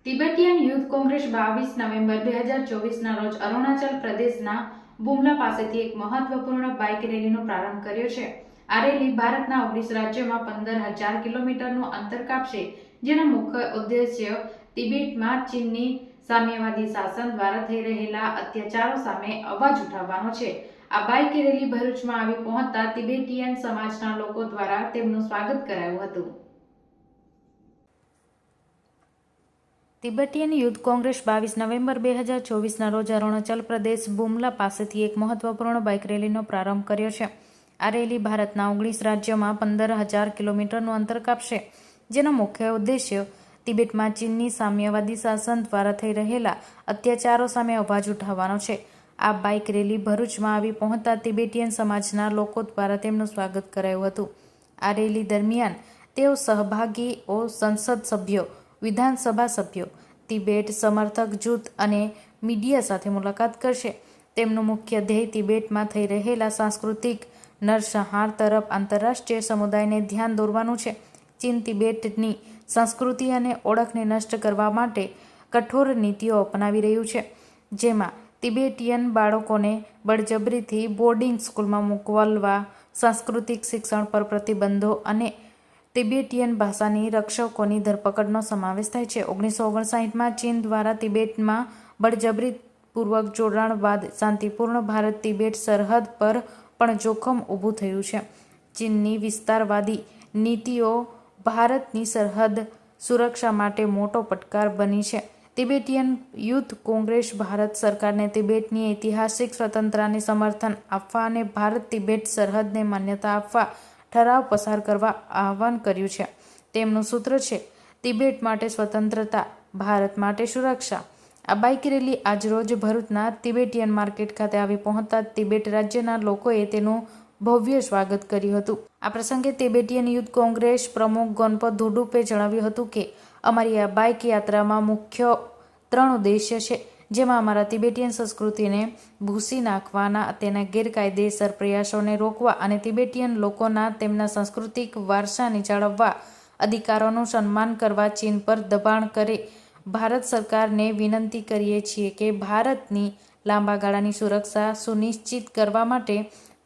Tibetan youth Congress 22 November 2024ના રોજ અરુણાચલ પ્રદેશના બુમલા પાસેથી એક મહત્વપૂર્ણ બાઇક રેલીનો પ્રારંભ કર્યો છે। આ રેલી ભારતના 19 રાજ્યોમાં 15,000 કિલોમીટરનું અંતર કાપશે, જેનો મુખ્ય ઉદ્દેશ્ય તિબેટમાં ચીનની સામ્યવાદી શાસન દ્વારા થઈ રહેલા અત્યાચારો સામે અવાજ ઉઠાવવાનો છે। આ બાઇક રેલી ભરૂચમાં આવી પહોંચતા તિબેટીયન સમાજના લોકો દ્વારા તેમનું સ્વાગત કરાયું હતું। તિબેટીયન યુથ કોંગ્રેસ 22 નવેમ્બર 2024ના રોજ અરુણાચલ પ્રદેશ બુમલા પાસેથી એક મહત્વપૂર્ણ બાઇક રેલીનો પ્રારંભ કર્યો છે। આ રેલી ભારતના 19 રાજ્યોમાં 15,000 કિલોમીટરનું અંતર કાપશે, જેનો મુખ્ય ઉદ્દેશ્ય તિબેટમાં ચીનની સામ્યવાદી શાસન દ્વારા થઈ રહેલા અત્યાચારો સામે અવાજ ઉઠાવવાનો છે। આ બાઇક રેલી ભરૂચમાં આવી પહોંચતા તિબેટીયન સમાજના લોકો દ્વારા તેમનું સ્વાગત કરાયું હતું। આ રેલી દરમિયાન તેઓ સહભાગીઓ, સંસદ સભ્યો, વિધાનસભા સભ્યો, તિબેટ સમર્થક જૂથ અને મીડિયા સાથે મુલાકાત કરશે। તેમનું મુખ્ય ધ્યેય તિબેટમાં થઈ રહેલા સાંસ્કૃતિક નરસંહાર તરફ આંતરરાષ્ટ્રીય સમુદાયને ધ્યાન દોરવાનું છે। ચીન તિબેટની સંસ્કૃતિ અને ઓળખને નષ્ટ કરવા માટે કઠોર નીતિઓ અપનાવી રહ્યું છે, જેમાં તિબેટીયન બાળકોને બળજબરીથી બોર્ડિંગ સ્કૂલમાં મોકલવા, સાંસ્કૃતિક શિક્ષણ પર પ્રતિબંધો અને તિબેટીયન ભાષાની રક્ષકોની ધરપકડનો સમાવેશ થાય છે। 1959માં ચીન દ્વારા તિબેટમાં બળજબરીપૂર્વક જોડાણ બાદ શાંતિપૂર્ણ ભારત તિબેટ સરહદ પર પણ જોખમ ઊભું થયું છે। ચીનની વિસ્તારવાદી નીતિઓ ભારતની સરહદ સુરક્ષા માટે મોટો પડકાર બની છે। તિબેટીયન યુથ કોંગ્રેસ ભારત સરકારને તિબેટની ઐતિહાસિક સ્વતંત્રતાને સમર્થન આપવા અને ભારત તિબેટ સરહદને માન્યતા આપવા ઠરાવ પસાર કરવા આહ્વાન કર્યું છે। તેમનું સૂત્ર છે, તિબેટ માટે સ્વતંત્રતા, ભારત માટે સુરક્ષા। આ બાઇક રેલી આજરોજ ભરૂચના તિબેટીયન માર્કેટ ખાતે આવી પહોંચતા તિબેટ રાજ્યના લોકોએ તેનું ભવ્ય સ્વાગત કર્યું હતું। આ પ્રસંગે તિબેટીયન યુથ કોંગ્રેસ પ્રમુખ ગોનપો ધુડુપે જણાવ્યું હતું કે અમારી આ બાઇક યાત્રામાં મુખ્ય 3 ઉદ્દેશ્ય છે, જેમાં અમારા તિબેટીયન સંસ્કૃતિને ભૂંસી નાખવાના તેના ગેરકાયદેસર પ્રયાસોને રોકવા અને તિબેટીયન લોકોના તેમના સાંસ્કૃતિક વારસાને જાળવવા અધિકારોનું સન્માન કરવા ચીન પર દબાણ કરે। ભારત સરકારને વિનંતી કરીએ છીએ કે ભારતની લાંબા ગાળાની સુરક્ષા સુનિશ્ચિત કરવા માટે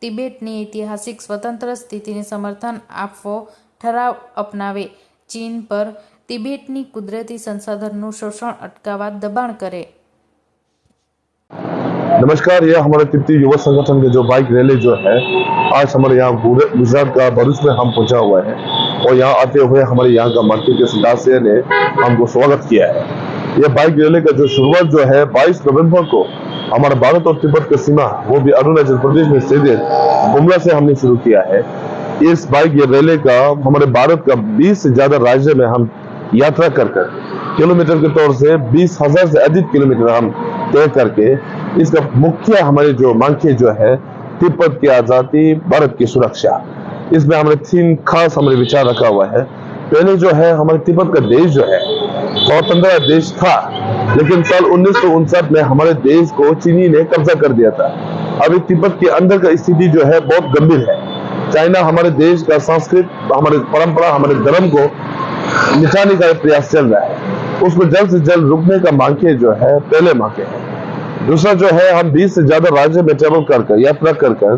તિબેટની ઐતિહાસિક સ્વતંત્ર સ્થિતિને સમર્થન આપવો ઠરાવ અપનાવે, ચીન પર તિબેટની કુદરતી સંસાધનનું શોષણ अटकावा दबाण करे। नमस्कार, यह हमारे तिब्बती युवा संगठन के जो बाइक रैली जो है आज हमारे यहाँ गुजरात का भरूच में हम पहुंचा हुआ है और यहाँ आते हुए हमारे यहाँ का मार्केट के सदस्य ने हमको स्वागत किया है। यह बाइक रैली का जो शुरुआत जो है 22 नवंबर को हमारा भारत और तिब्बत का सीमा वो भी अरुणाचल प्रदेश में स्थित बुमला से हमने शुरू किया है। इस बाइक रैली का हमारे भारत का 20 से ज्यादा राज्य में हम यात्रा कर किलोमीटर के तौर से 20,000 से अधिक किलोमीटर हम तय करके इसका मुख्य हमारी जो मांगे जो है तिब्बत की आजादी, भारत की सुरक्षा, इसमें हमारे 3 खास हमारे विचार रखा हुआ है। पहले जो है हमारे तिब्बत का देश जो है स्वतंत्र देश था, लेकिन साल 1959 में हमारे देश को चीनी ने कब्जा कर दिया था। अभी तिब्बत के अंदर का स्थिति जो है बहुत गंभीर है। चाइना हमारे देश का संस्कृत, हमारे परंपरा, हमारे धर्म को मिटाने का प्रयास चल रहा है। उसको जल्द से जल्द रुकने का मांगे जो है पहले मांगे है। दूसरा जो है हम 20 से ज्यादा राज्य में ट्रेवल कर यात्रा कर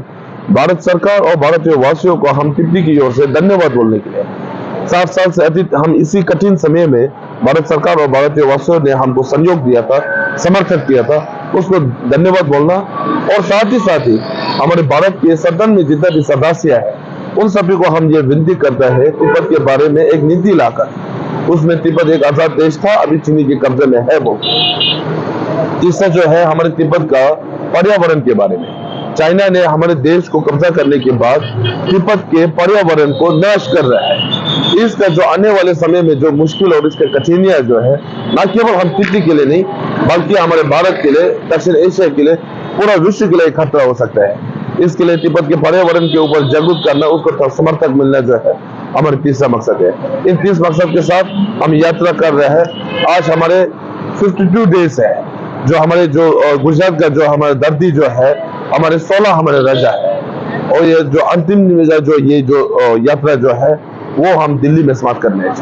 भारत सरकार और भारतीय वासियों को हम तिब्बती की ओर से धन्यवाद बोलने के लिए 7 साल से अधिक हम इसी कठिन समय में भारत सरकार और भारतीय वासियों ने हमको सहयोग दिया था, समर्थन किया था, उसको धन्यवाद बोलना। और साथ ही हमारे भारत के सदन में जितना भी सदस्य है उन सभी को हम ये विनती करता है तिब्बत के बारे में एक नीति लाकर, उसमें तिब्बत एक आजाद देश था, अभी चीनी के कब्जे में है वो। तीसरा जो है हमारे तिब्बत का पर्यावरण के बारे में, चाइना ने हमारे देश को कब्जा करने के बाद तिब्बत के पर्यावरण को नाश कर रहा है। इसका जो आने वाले समय में जो मुश्किल और इसके कठिनाइयां जो है न केवल हम तिब्बती के लिए नहीं बल्कि हमारे भारत के लिए, दक्षिण एशिया के लिए, पूरा विश्व के लिए खतरा हो सकता है। इसके लिए तिब्बत के पर्यावरण के ऊपर जागरूक करना, उसको समर्थक मिलना जो है हमारे तीसरा मकसद है। इन 30 मकसद के साथ हम यात्रा कर रहे हैं। आज हमारे 52 डेज है, जो हमारे जो गुजरात का जो हमारा दर्दी जो है हमारे 16 हमारे रजा है, और ये जो अंतिम जो ये जो यात्रा जो है वो हम दिल्ली में समाप्त करने हैं।